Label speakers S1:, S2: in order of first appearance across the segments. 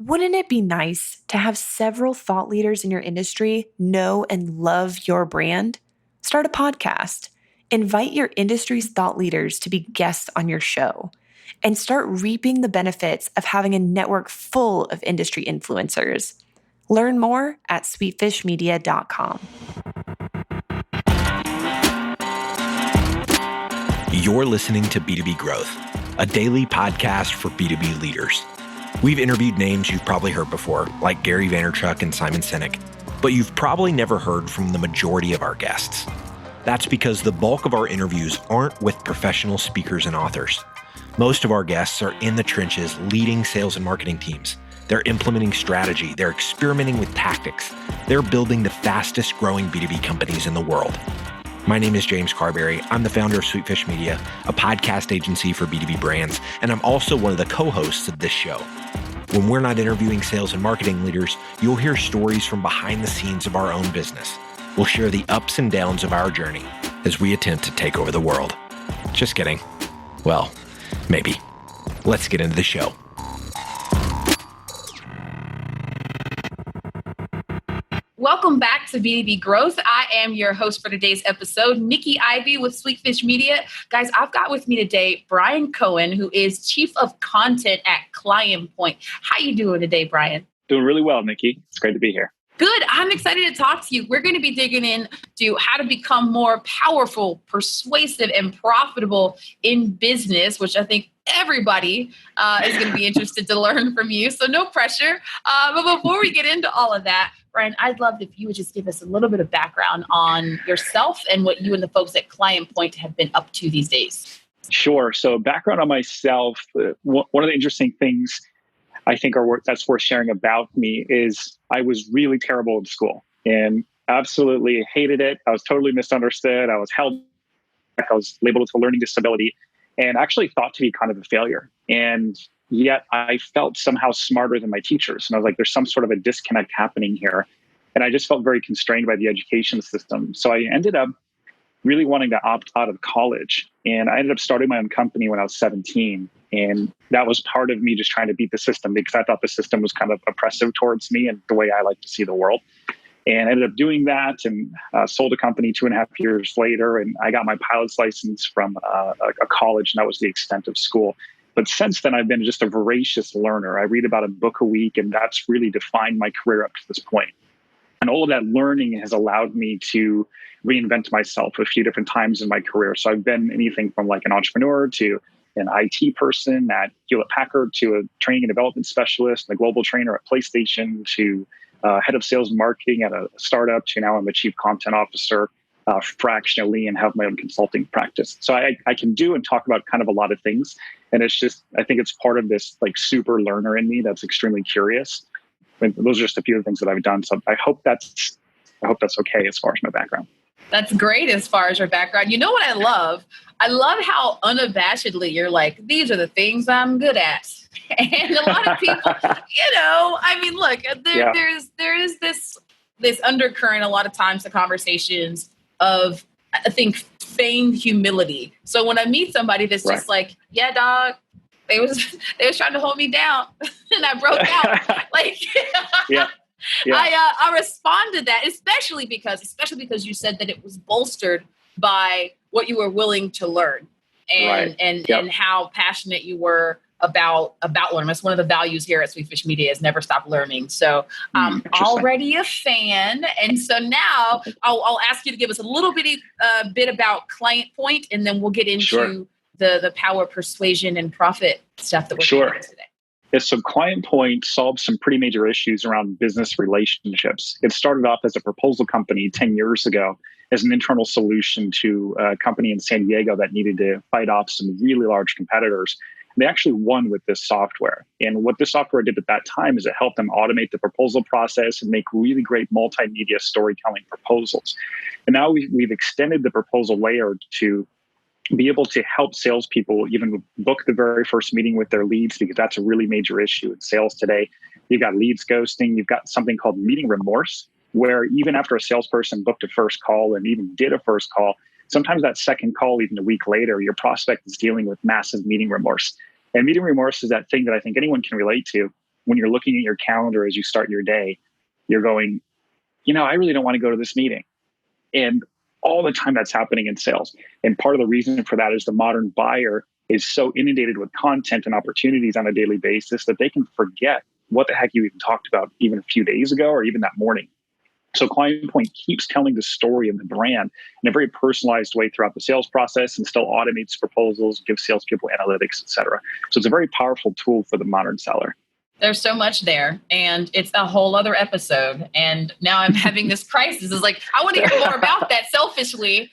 S1: Wouldn't it be nice to have several thought leaders in your industry know and love your brand? Start a podcast. Invite your industry's thought leaders to be guests on your show, and start reaping the benefits of having a network full of industry influencers. Learn more at sweetfishmedia.com.
S2: You're listening to B2B Growth, a daily podcast for B2B leaders. We've interviewed names you've probably heard before, like Gary Vaynerchuk and Simon Sinek, but you've probably never heard from the majority of our guests. That's because the bulk of our interviews aren't with professional speakers and authors. Most of our guests are in the trenches leading sales and marketing teams. They're implementing strategy. They're experimenting with tactics. They're building the fastest growing B2B companies in the world. My name is James Carberry. I'm the founder of Sweetfish Media, a podcast agency for B2B brands, and I'm also one of the co-hosts of this show. When we're not interviewing sales and marketing leaders, you'll hear stories from behind the scenes of our own business. We'll share the ups and downs of our journey as we attempt to take over the world. Just kidding. Well, maybe. Let's get into the show.
S3: Welcome back to B2B Growth. I am your host for today's episode, Nikki Ivy with Sweetfish Media. Guys, I've got with me today Brian Koehn, who is Chief of Content at ClientPoint. How you doing today, Brian?
S4: Doing really well, Nikki. It's great to be here.
S3: Good. I'm excited to talk to you. We're going to be digging into how to become more powerful, persuasive, and profitable in business, which I think everybody is going to be interested to learn from you. So no pressure. But before we get into all of that, Brian, I'd love if you would just give us a little bit of background on yourself and what you and the folks at ClientPoint have been up to these days.
S4: Sure. So background on myself, one of the interesting things I think that's worth sharing about me is I was really terrible in school and absolutely hated it. I was totally misunderstood. I was held back. I was labeled with a learning disability and actually thought to be kind of a failure. And yet I felt somehow smarter than my teachers. And I was like, there's some sort of a disconnect happening here. And I just felt very constrained by the education system. So I ended up really wanting to opt out of college. And I ended up starting my own company when I was 17. And that was part of me just trying to beat the system because I thought the system was kind of oppressive towards me and the way I like to see the world. And I ended up doing that and sold a company 2.5 years later. And I got my pilot's license from a college, and that was the extent of school. But since then, I've been just a voracious learner. I read about a book a week, and that's really defined my career up to this point. And all of that learning has allowed me to reinvent myself a few different times in my career. So I've been anything from like an entrepreneur to an IT person at Hewlett-Packard to a training and development specialist, a global trainer at PlayStation to head of sales and marketing at a startup to now I'm a chief content officer fractionally and have my own consulting practice. So I can do and talk about kind of a lot of things. And it's just, I think it's part of this like super learner in me that's extremely curious. And those are just a few of the things that I've done. So I hope that's okay as far as my background.
S3: That's great as far as your background. You know what I love? I love how unabashedly you're like, these are the things I'm good at. And a lot of people, I mean, look, there is this undercurrent a lot of times to conversations of, I think, feigned humility. So when I meet somebody that's just like, yeah, dog, they was trying to hold me down and I broke out. Like, yeah. I respond to that, especially because you said that it was bolstered by what you were willing to learn and how passionate you were about learning. That's one of the values here at Sweetfish Media is never stop learning. So I'm already a fan. And so now I'll ask you to give us a little bit about ClientPoint, and then we'll get into the power, persuasion, and profit stuff that we're doing today.
S4: Yeah, so ClientPoint solves some pretty major issues around business relationships. It started off as a proposal company 10 years ago as an internal solution to a company in San Diego that needed to fight off some really large competitors. They actually won with this software. And what this software did at that time is it helped them automate the proposal process and make really great multimedia storytelling proposals. And now we've extended the proposal layer to be able to help salespeople even book the very first meeting with their leads, because that's a really major issue in sales today. You've got leads ghosting. You've got something called meeting remorse, where even after a salesperson booked a first call and even did a first call, sometimes that second call, even a week later, your prospect is dealing with massive meeting remorse. And meeting remorse is that thing that I think anyone can relate to. when you're looking at your calendar as you start your day, you're going, I really don't want to go to this meeting. And all the time that's happening in sales. And part of the reason for that is the modern buyer is so inundated with content and opportunities on a daily basis that they can forget what the heck you even talked about even a few days ago or even that morning. So ClientPoint keeps telling the story of the brand in a very personalized way throughout the sales process and still automates proposals, gives salespeople analytics, et cetera. So it's a very powerful tool for the modern seller.
S3: There's so much there, and it's a whole other episode. And now I'm having this crisis. It's like, I want to hear more about that selfishly.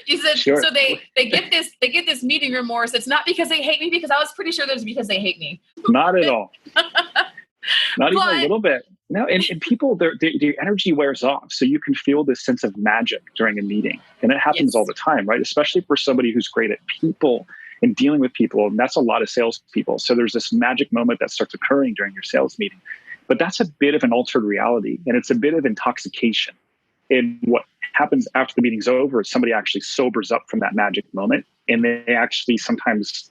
S3: You said, sure. So they get this meeting remorse. It's not because they hate me, because I was pretty sure that's because they hate me.
S4: Not at all. Not even a little bit. No, and people, their energy wears off. So you can feel this sense of magic during a meeting. And it happens all the time, right? Especially for somebody who's great at people and dealing with people. And that's a lot of salespeople. So there's this magic moment that starts occurring during your sales meeting. But that's a bit of an altered reality. And it's a bit of intoxication. And what happens after the meeting's over is somebody actually sobers up from that magic moment. And they actually sometimes,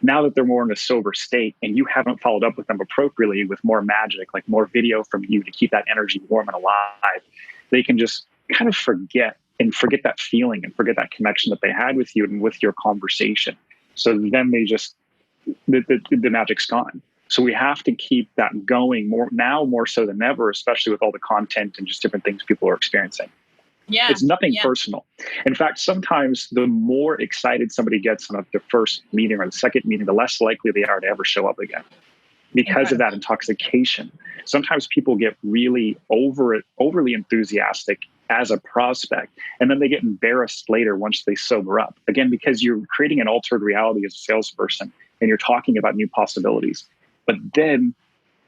S4: now that they're more in a sober state and you haven't followed up with them appropriately with more magic, like more video from you to keep that energy warm and alive, they can just kind of forget that feeling and forget that connection that they had with you and with your conversation. So then they just, the magic's gone. So we have to keep that going more so than ever, especially with all the content and just different things people are experiencing.
S3: Yeah,
S4: it's nothing personal. In fact, sometimes the more excited somebody gets on the first meeting or the second meeting, the less likely they are to ever show up again because of that intoxication. Sometimes people get really overly enthusiastic as a prospect, and then they get embarrassed later once they sober up. Again, because you're creating an altered reality as a salesperson and you're talking about new possibilities. But then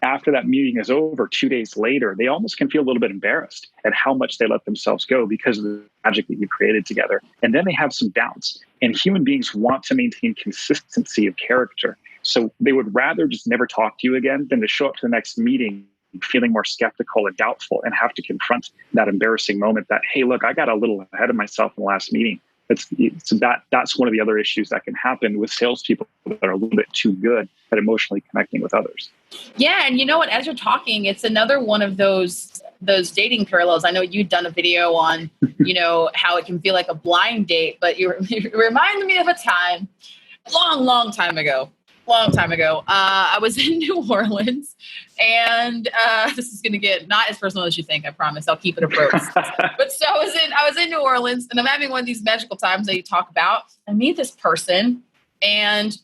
S4: after that meeting is over, 2 days later, they almost can feel a little bit embarrassed at how much they let themselves go because of the magic that you created together. And then they have some doubts. And human beings want to maintain consistency of character. So they would rather just never talk to you again than to show up to the next meeting feeling more skeptical and doubtful and have to confront that embarrassing moment that, hey, look, I got a little ahead of myself in the last meeting. That's one of the other issues that can happen with salespeople that are a little bit too good at emotionally connecting with others.
S3: Yeah, and you know what? As you're talking, it's another one of those dating parallels. I know you'd done a video on, how it can feel like a blind date, but you reminded me of a time, long time ago. I was in New Orleans, and this is going to get not as personal as you think. I promise. I'll keep it approach. But so I was in New Orleans, and I'm having one of these magical times that you talk about. I meet this person, and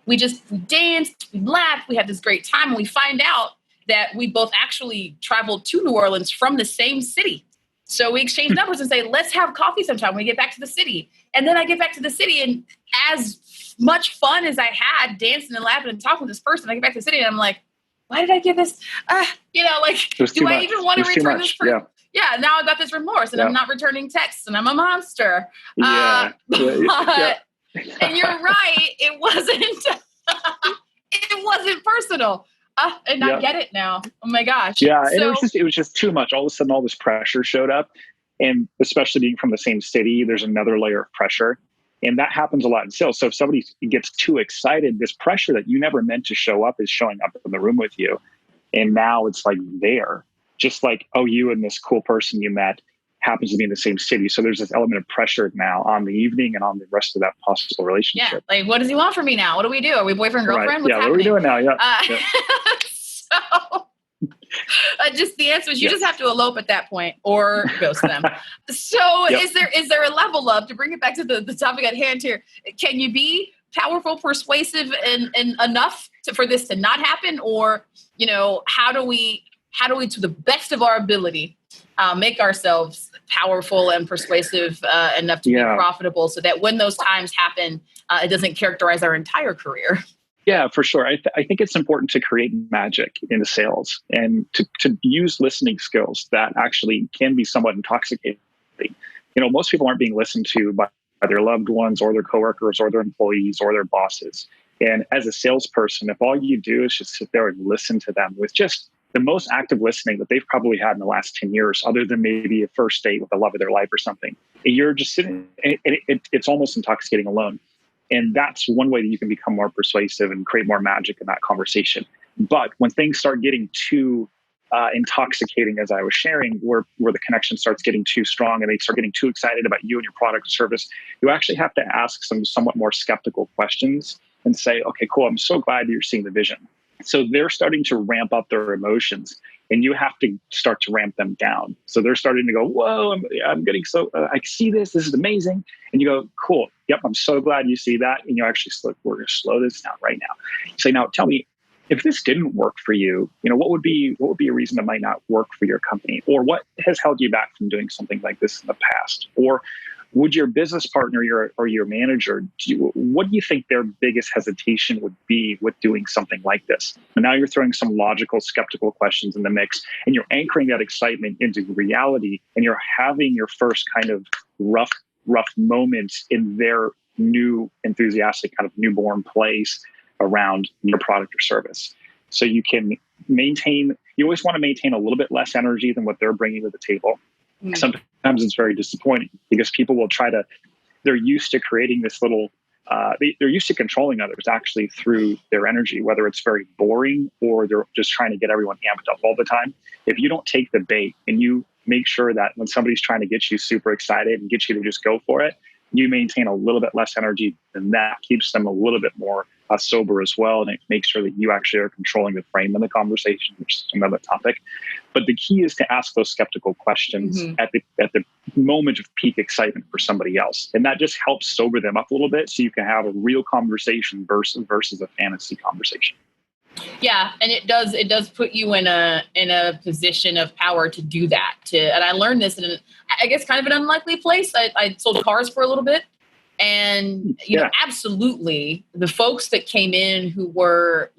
S3: we danced, we laughed, we had this great time, and we find out that we both actually traveled to New Orleans from the same city. So we exchange numbers and say, let's have coffee sometime when we get back to the city. And then I get back to the city, and as much fun as I had dancing and laughing and talking with this person, I get back to the city and I'm like, why did I give this? Do I even want to return this person? Yeah, now I've got this remorse and I'm not returning texts and I'm a monster. And you're right, it wasn't personal. And I get it now. Oh my gosh.
S4: Yeah, and it was just too much. All of a sudden, all this pressure showed up. And especially being from the same city, there's another layer of pressure. And that happens a lot in sales. So if somebody gets too excited, this pressure that you never meant to show up is showing up in the room with you. And now it's like there. Just like, you and this cool person you met happens to be in the same city. So there's this element of pressure now on the evening and on the rest of that possible relationship.
S3: Yeah, like, what does he want from me now? What do we do? Are we boyfriend, girlfriend?
S4: Right.
S3: What's happening?
S4: What are we doing now?
S3: So just the answer is you just have to elope at that point or ghost them. So is there a level of, to bring it back to the topic at hand here, can you be powerful, persuasive, and enough for this to not happen? Or, how do we, to the best of our ability, make ourselves powerful and persuasive enough to be profitable so that when those times happen, it doesn't characterize our entire career?
S4: Yeah, for sure. I think it's important to create magic in the sales and to use listening skills that actually can be somewhat intoxicating. Most people aren't being listened to by their loved ones or their coworkers or their employees or their bosses. And as a salesperson, if all you do is just sit there and listen to them with just the most active listening that they've probably had in the last 10 years, other than maybe a first date with the love of their life or something, you're just sitting, it's almost intoxicating alone. And that's one way that you can become more persuasive and create more magic in that conversation. But when things start getting too intoxicating, as I was sharing, where the connection starts getting too strong and they start getting too excited about you and your product or service, you actually have to ask some somewhat more skeptical questions and say, okay, cool, I'm so glad you're seeing the vision. So they're starting to ramp up their emotions, and you have to start to ramp them down. So they're starting to go, whoa, I'm getting so, I see this is amazing. And you go, cool, yep, I'm so glad you see that. And you actually, we're going to slow this down right now. You say, now tell me, if this didn't work for you, what would be a reason that might not work for your company? Or what has held you back from doing something like this in the past? Or would your business partner or your manager, what do you think their biggest hesitation would be with doing something like this? And now you're throwing some logical, skeptical questions in the mix, and you're anchoring that excitement into reality, and you're having your first kind of rough moments in their new enthusiastic kind of newborn place around your product or service. So you can you always want to maintain a little bit less energy than what they're bringing to the table. Sometimes it's very disappointing because people will they're used to creating this little, they're used to controlling others actually through their energy, whether it's very boring or they're just trying to get everyone amped up all the time. If you don't take the bait and you make sure that when somebody's trying to get you super excited and get you to just go for it, you maintain a little bit less energy, and that keeps them a little bit more sober as well. And it makes sure that you actually are controlling the frame of the conversation, which is another topic. But the key is to ask those skeptical questions at the moment of peak excitement for somebody else. And that just helps sober them up a little bit so you can have a real conversation versus a fantasy conversation.
S3: Yeah, and it does put you in a position of power to do that. And I learned this in, I guess, kind of an unlikely place. I sold cars for a little bit, and absolutely, the folks that came in who were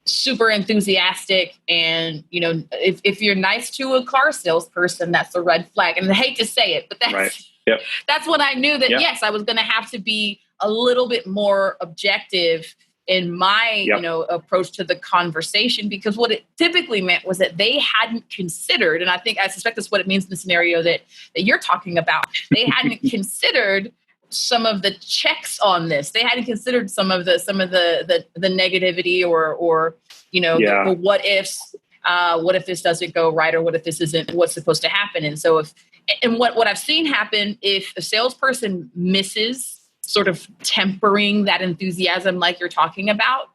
S3: super enthusiastic, and if you're nice to a car salesperson, that's a red flag. And I hate to say it, but that's
S4: right. Yep.
S3: That's when I knew that yes, I was going to have to be a little bit more objective in my approach to the conversation, because what it typically meant was that they hadn't considered, and I suspect that's what it means in the scenario that you're talking about. They hadn't considered some of the checks on this. They hadn't considered some of the negativity or the what ifs. What if this doesn't go right, or what if this isn't what's supposed to happen? And so what I've seen happen, if a salesperson misses sort of tempering that enthusiasm like you're talking about,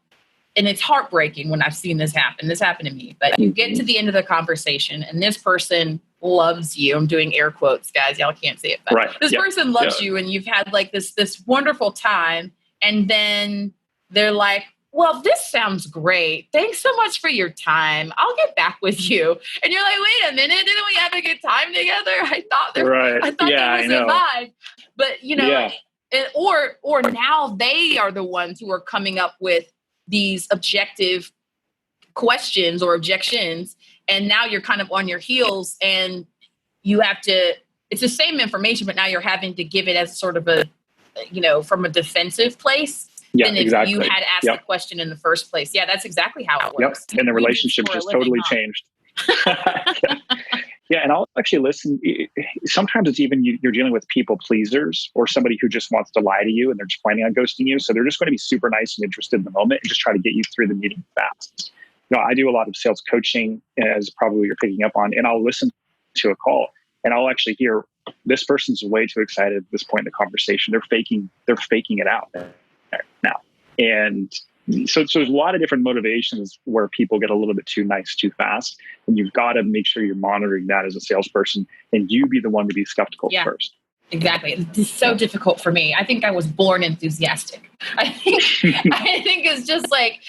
S3: and it's heartbreaking when I've seen this happen. This happened to me. But you get to the end of the conversation and this person loves you. I'm doing air quotes, guys. Y'all can't see it. But this person loves you, and you've had like this wonderful time. And then they're like, well, this sounds great. Thanks so much for your time. I'll get back with you. And you're like, wait a minute, didn't we have a good time together? I thought there was a vibe. But or now they are the ones who are coming up with these objective questions or objections, and now you're kind of on your heels, and you have to, it's the same information, but now you're having to give it as sort of a from a defensive place than if you had asked the question in the first place. Yeah, that's exactly how it works.
S4: And the relationship just totally changed. Yeah, and I'll actually listen. Sometimes it's even you're dealing with people pleasers or somebody who just wants to lie to you and they're just planning on ghosting you. So they're just going to be super nice and interested in the moment and just try to get you through the meeting fast. I do a lot of sales coaching, as probably you're picking up on, and I'll listen to a call and I'll actually hear this person's way too excited at this point in the conversation. They're faking it out now. And so there's a lot of different motivations where people get a little bit too nice too fast, and you've got to make sure you're monitoring that as a salesperson, and you be the one to be skeptical first.
S3: Exactly. It's so difficult for me. I think I was born enthusiastic. I think it's just like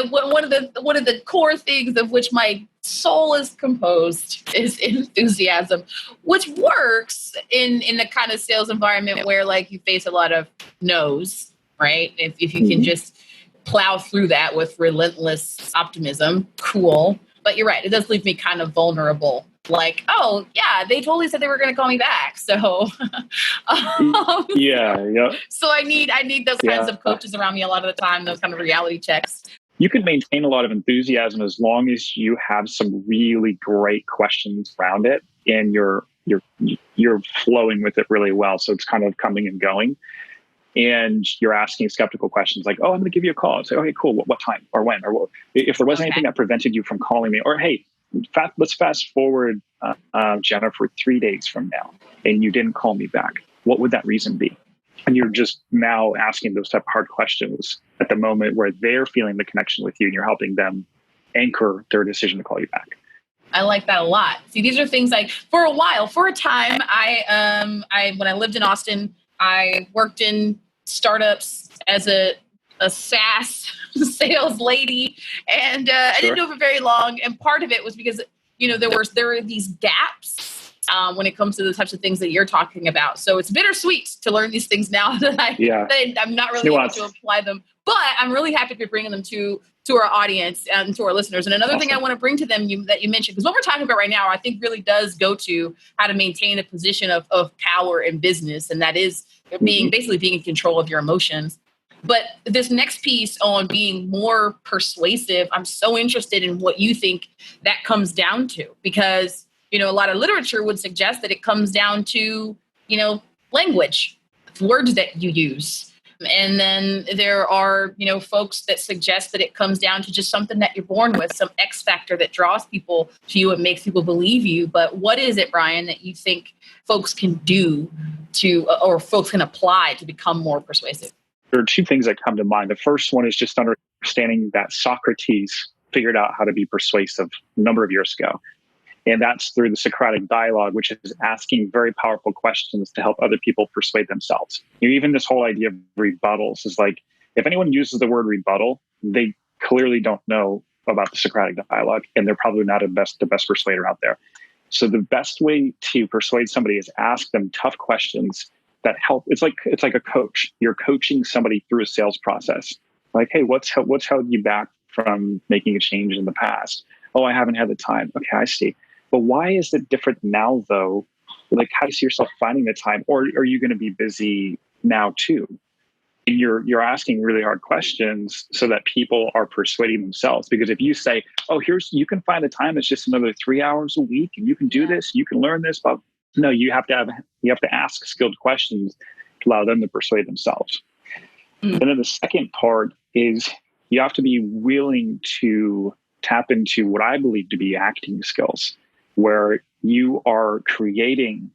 S3: one of the core things of which my soul is composed is enthusiasm, which works in the kind of sales environment where like you face a lot of no's, right? If you can just plow through that with relentless optimism, cool. But you're right, it does leave me kind of vulnerable. Like, oh yeah, they totally said they were going to call me back. So, So I need those kinds of coaches around me a lot of the time. Those kind of reality checks.
S4: You can maintain a lot of enthusiasm as long as you have some really great questions around it, and you're flowing with it really well. So it's kind of coming and going. and you're asking skeptical questions like, oh, I'm going to give you a call. Say, okay, cool. What time or when? Or what, if there was anything that prevented you from calling me, or hey, let's fast forward, Jennifer, 3 days from now, and you didn't call me back. What would that reason be? And you're just now asking those type of hard questions at the moment where they're feeling the connection with you, and you're helping them anchor their decision to call you back.
S3: I like that a lot. See, these are things like for a time, when I lived in Austin, I worked in startups as a SaaS sales lady, and I didn't do it for very long. And part of it was because there were these gaps when it comes to the types of things that you're talking about. So it's bittersweet to learn these things now that I'm not really able to apply them. But I'm really happy to be bringing them to our audience and to our listeners. And another thing I want to bring to them that you mentioned, because what we're talking about right now, I think really does go to how to maintain a position of power in business. And that is basically being in control of your emotions. But this next piece on being more persuasive, I'm so interested in what you think that comes down to, because, a lot of literature would suggest that it comes down to, language, words that you use. And then there are, folks that suggest that it comes down to just something that you're born with, some X factor that draws people to you and makes people believe you. But what is it, Brian, that you think folks can do or folks can apply to become more persuasive?
S4: There are two things that come to mind. The first one is just understanding that Socrates figured out how to be persuasive a number of years ago. And that's through the Socratic dialogue, which is asking very powerful questions to help other people persuade themselves. Even this whole idea of rebuttals is like, if anyone uses the word rebuttal, they clearly don't know about the Socratic dialogue, and they're probably not the best persuader out there. So the best way to persuade somebody is ask them tough questions that help. It's like a coach. You're coaching somebody through a sales process. Like, hey, what's held you back from making a change in the past? Oh, I haven't had the time. Okay, I see. But why is it different now, though? Like, how do you see yourself finding the time? Or are you going to be busy now, too? And you're asking really hard questions so that people are persuading themselves. Because if you say, oh, you can find the time, it's just another 3 hours a week, and you can do this, you can learn this. But no, you have to ask skilled questions to allow them to persuade themselves. And then the second part is you have to be willing to tap into what I believe to be acting skills, where you are creating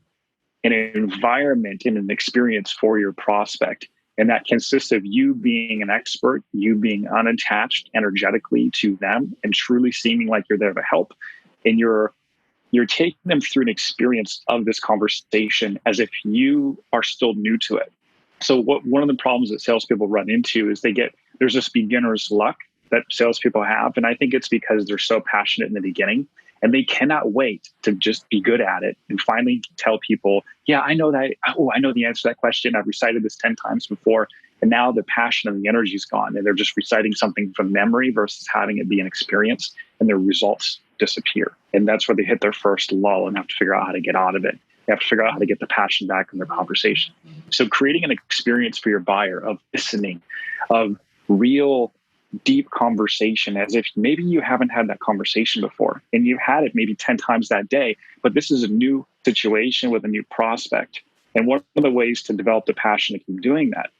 S4: an environment and an experience for your prospect. And that consists of you being an expert, you being unattached energetically to them and truly seeming like you're there to help. And you're taking them through an experience of this conversation as if you are still new to it. So one of the problems that salespeople run into is there's this beginner's luck that salespeople have. And I think it's because they're so passionate in the beginning. And they cannot wait to just be good at it and finally tell people, yeah, I know that. Oh, I know the answer to that question. I've recited this 10 times before. And now the passion and the energy is gone. And they're just reciting something from memory versus having it be an experience, and their results disappear. And that's where they hit their first lull and have to figure out how to get out of it. They have to figure out how to get the passion back in their conversation. So creating an experience for your buyer of listening, of real deep conversation, as if maybe you haven't had that conversation before and you've had it maybe 10 times that day, but this is a new situation with a new prospect. And one of the ways to develop the passion to keep doing that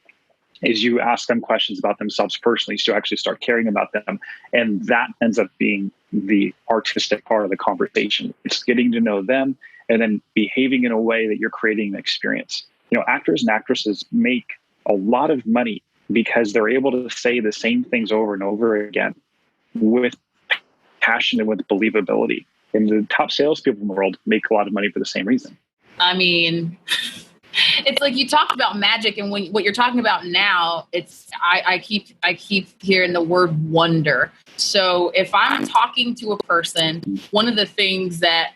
S4: is you ask them questions about themselves personally, so you actually start caring about them. And that ends up being the artistic part of the conversation. It's getting to know them and then behaving in a way that you're creating an experience. Actors and actresses make a lot of money because they're able to say the same things over and over again with passion and with believability. And the top salespeople in the world make a lot of money for the same reason.
S3: I mean, it's like you talked about magic, and what you're talking about now, I keep hearing the word wonder. So if I'm talking to a person, one of the things that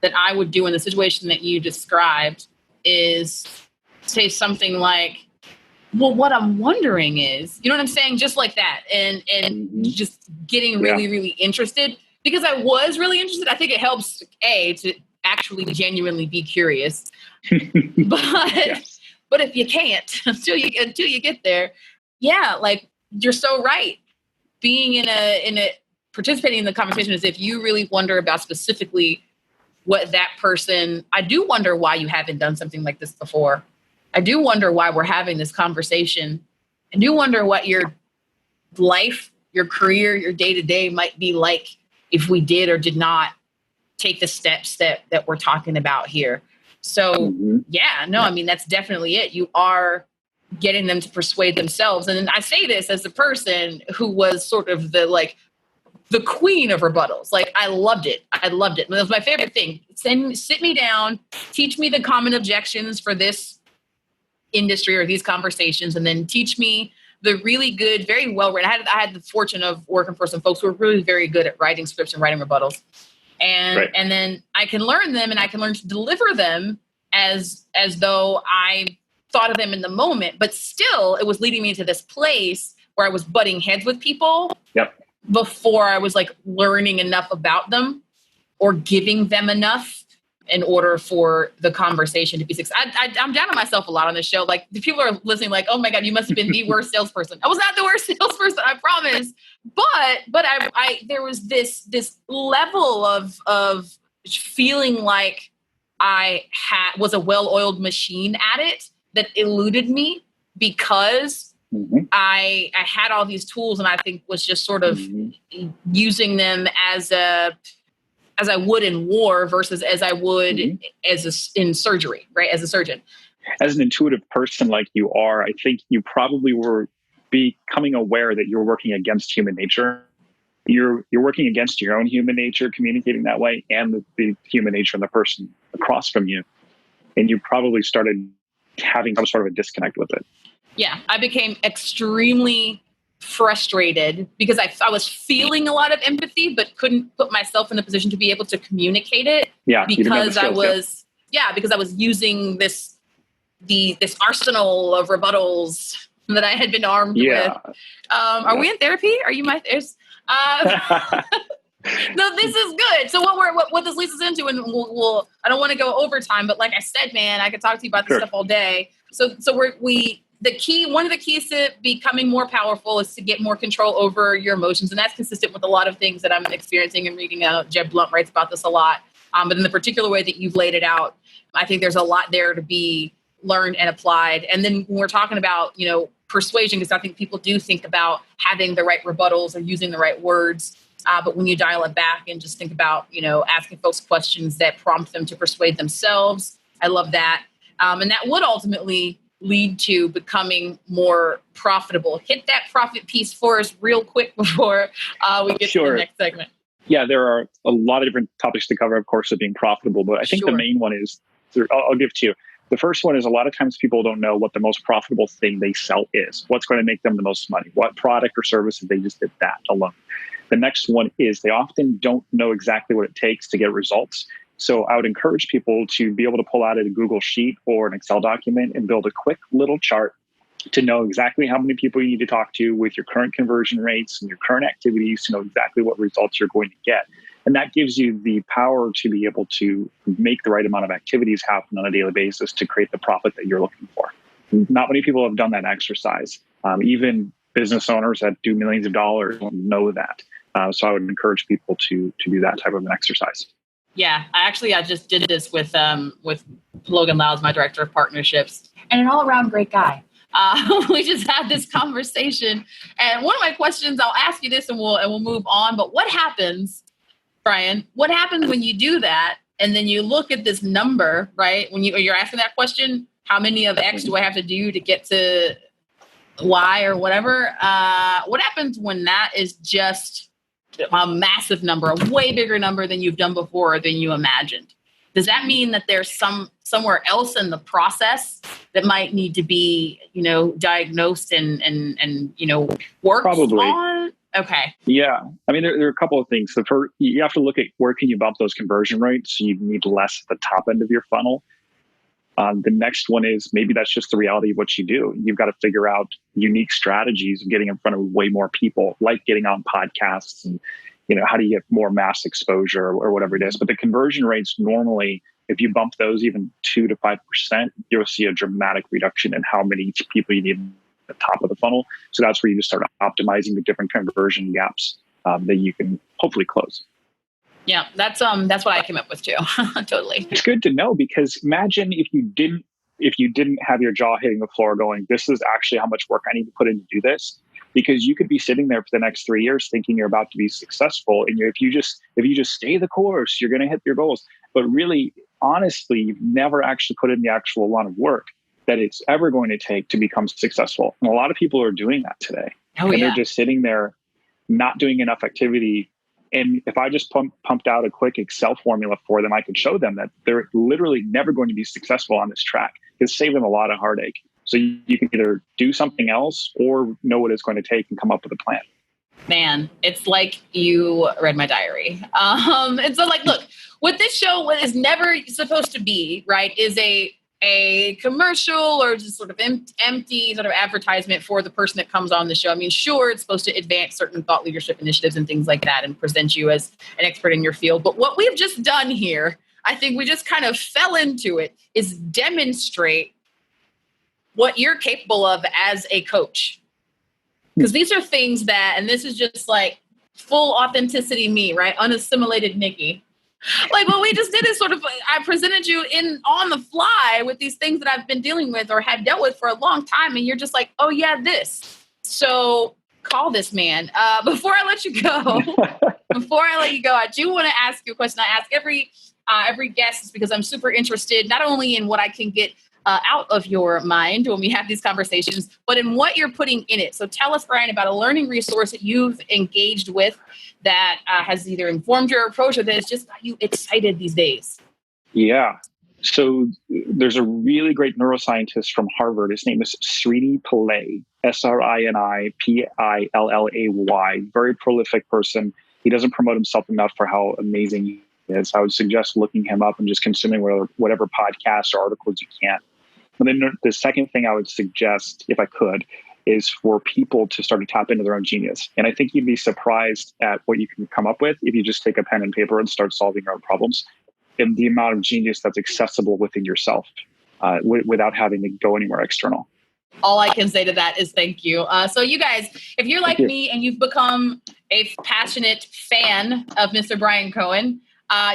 S3: I would do in the situation that you described is say something like, well, what I'm wondering is, you know what I'm saying? Just like that. And just getting really, really interested, because I was really interested. I think it helps, to actually genuinely be curious. But if you can't, until you get there, like you're so right. Being in a participating in the conversation as if you really wonder about specifically what that person, I do wonder why you haven't done something like this before. I do wonder why we're having this conversation. I do wonder what your life, your career, your day-to-day might be like if we did or did not take the steps that we're talking about here. So I mean, that's definitely it. You are getting them to persuade themselves. And I say this as a person who was sort of the queen of rebuttals. Like, I loved it. It was my favorite thing. Sit me down, teach me the common objections for this industry or these conversations, and then teach me the really good, very well written. I had the fortune of working for some folks who were really very good at writing scripts and writing rebuttals. And then I can learn them, and I can learn to deliver them as though I thought of them in the moment. But still, it was leading me to this place where I was butting heads with people before I was like learning enough about them or giving them enough in order for the conversation to be successful. I'm down on myself a lot on this show. Like, the people are listening like, oh my God, you must have been the worst salesperson. I was not the worst salesperson, I promise. But I there was this level of feeling like I was a well-oiled machine at it that eluded me because I had all these tools, and I think was just sort of using them as I would in war versus as I would in surgery, right? As a surgeon.
S4: As an intuitive person like you are, I think you probably were becoming aware that you're working against human nature. You're working against your own human nature, communicating that way, and the human nature of the person across from you. And you probably started having some sort of a disconnect with it.
S3: Yeah, I became extremely frustrated because I was feeling a lot of empathy, but couldn't put myself in a position to be able to communicate it.
S4: Yeah,
S3: because I was using this arsenal of rebuttals that I had been armed with. Are we in therapy? Are you my there's No, this is good. So what this leads us into, and we'll I don't want to go overtime, but like I said, man, I could talk to you about this stuff all day. So one of the keys to becoming more powerful is to get more control over your emotions. And that's consistent with a lot of things that I'm experiencing and reading. Jeb Blunt writes about this a lot. But in the particular way that you've laid it out, I think there's a lot there to be learned and applied. And then when we're talking about, persuasion, because I think people do think about having the right rebuttals or using the right words. But when you dial it back and just think about, asking folks questions that prompt them to persuade themselves, I love that. And that would ultimately lead to becoming more profitable. Hit that profit piece for us real quick before we get to the next segment.
S4: Yeah, there are a lot of different topics to cover, of course, of being profitable. But I think the main one is, I'll give two. The first one is a lot of times people don't know what the most profitable thing they sell is. What's going to make them the most money? What product or service if they just did that alone? The next one is they often don't know exactly what it takes to get results. So I would encourage people to be able to pull out a Google Sheet or an Excel document and build a quick little chart to know exactly how many people you need to talk to with your current conversion rates and your current activities to know exactly what results you're going to get. And that gives you the power to be able to make the right amount of activities happen on a daily basis to create the profit that you're looking for. Not many people have done that exercise. Even business owners that do millions of dollars know that. So I would encourage people to do that type of an exercise.
S3: Yeah, I just did this with Logan Lyles, my director of partnerships, and an all-around great guy. We just had this conversation, and one of my questions, I'll ask you this, and we'll move on. But what happens, Brian? What happens when you do that, and then you look at this number, right? When you're asking that question, how many of X do I have to do to get to Y or whatever? What happens when that is just a massive number, a way bigger number than you've done before, than you imagined? Does that mean that there's somewhere else in the process that might need to be, diagnosed and worked
S4: Probably
S3: on? Okay.
S4: Yeah. I mean, there are a couple of things. So you have to look at where can you bump those conversion rates. So you need less at the top end of your funnel. The next one is maybe that's just the reality of what you do. You've got to figure out unique strategies of getting in front of way more people, like getting on podcasts and, how do you get more mass exposure or whatever it is. But the conversion rates normally, if you bump those even 2 to 5%, you'll see a dramatic reduction in how many people you need at the top of the funnel. So that's where you just start optimizing the different conversion gaps that you can hopefully close.
S3: Yeah, that's what I came up with too. Totally.
S4: It's good to know, because imagine if you didn't if you didn't have your jaw hitting the floor going, this is actually how much work I need to put in to do this, because you could be sitting there for the next 3 years thinking you're about to be successful. And if you just stay the course, you're going to hit your goals. But really, honestly, you've never actually put in the actual amount of work that it's ever going to take to become successful. And a lot of people are doing that today. They're just sitting there, not doing enough activity. And if I just pumped out a quick Excel formula for them, I could show them that they're literally never going to be successful on this track. It'll save them a lot of heartache. So you can either do something else or know what it's going to take and come up with a plan.
S3: Man, it's like you read my diary. And so look, what this show is never supposed to be, right, is a commercial or just sort of empty sort of advertisement for the person that comes on the show. I mean, sure, it's supposed to advance certain thought leadership initiatives and things like that and present you as an expert in your field. But what we've just done here, I think we just kind of fell into it, is demonstrate what you're capable of as a coach. Because these are things that, and this is just like full authenticity me, right? Unassimilated Nikki. Like what we just did is sort of, I presented you on the fly with these things that I've been dealing with or have dealt with for a long time. And you're just like, oh yeah, this. So call this man. Before I let you go, I do want to ask you a question. I ask every guest because I'm super interested, not only in what I can get out of your mind when we have these conversations, but in what you're putting in it. So tell us, Brian, about a learning resource that you've engaged with that has either informed your approach or that has just got you excited these days.
S4: Yeah. So there's a really great neuroscientist from Harvard. His name is Srini Pillay, Srini Pillay, very prolific person. He doesn't promote himself enough for how amazing he is. I would suggest looking him up and just consuming whatever podcasts or articles you can. And then the second thing I would suggest, if I could, is for people to start to tap into their own genius. And I think you'd be surprised at what you can come up with if you just take a pen and paper and start solving your own problems, and the amount of genius that's accessible within yourself without having to go anywhere external.
S3: All I can say to that is thank you. So you guys, if you're like me and you've become a passionate fan of Mr. Brian Koehn,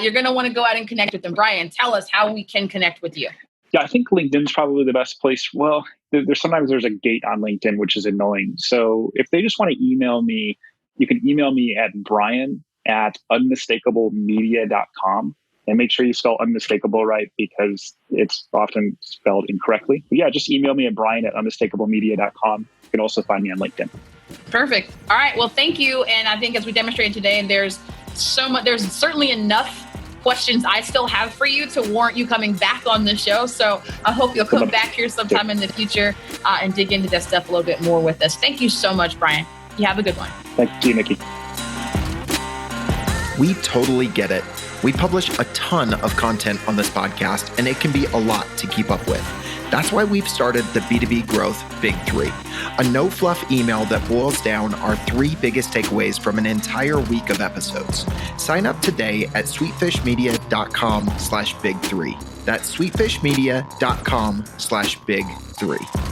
S3: you're going to want to go out and connect with him. Brian, tell us how we can connect with you.
S4: Yeah, I think LinkedIn's probably the best place. Well, sometimes there's a gate on LinkedIn, which is annoying. So if they just want to email me, you can email me at brian@unmistakablemedia.com. And make sure you spell unmistakable right, because it's often spelled incorrectly. But yeah, just email me at brian@unmistakablemedia.com. You can also find me on LinkedIn.
S3: Perfect. All right. Well, thank you. And I think as we demonstrated today, and there's certainly enough questions I still have for you to warrant you coming back on the show. So I hope you'll come back here sometime in the future and dig into that stuff a little bit more with us. Thank you so much, Brian. You have a good one.
S4: Thank you, Nikki.
S2: We totally get it. We publish a ton of content on this podcast, and it can be a lot to keep up with. That's why we've started the B2B Growth Big Three, a no-fluff email that boils down our 3 biggest takeaways from an entire week of episodes. Sign up today at sweetfishmedia.com/big3. That's sweetfishmedia.com/big3.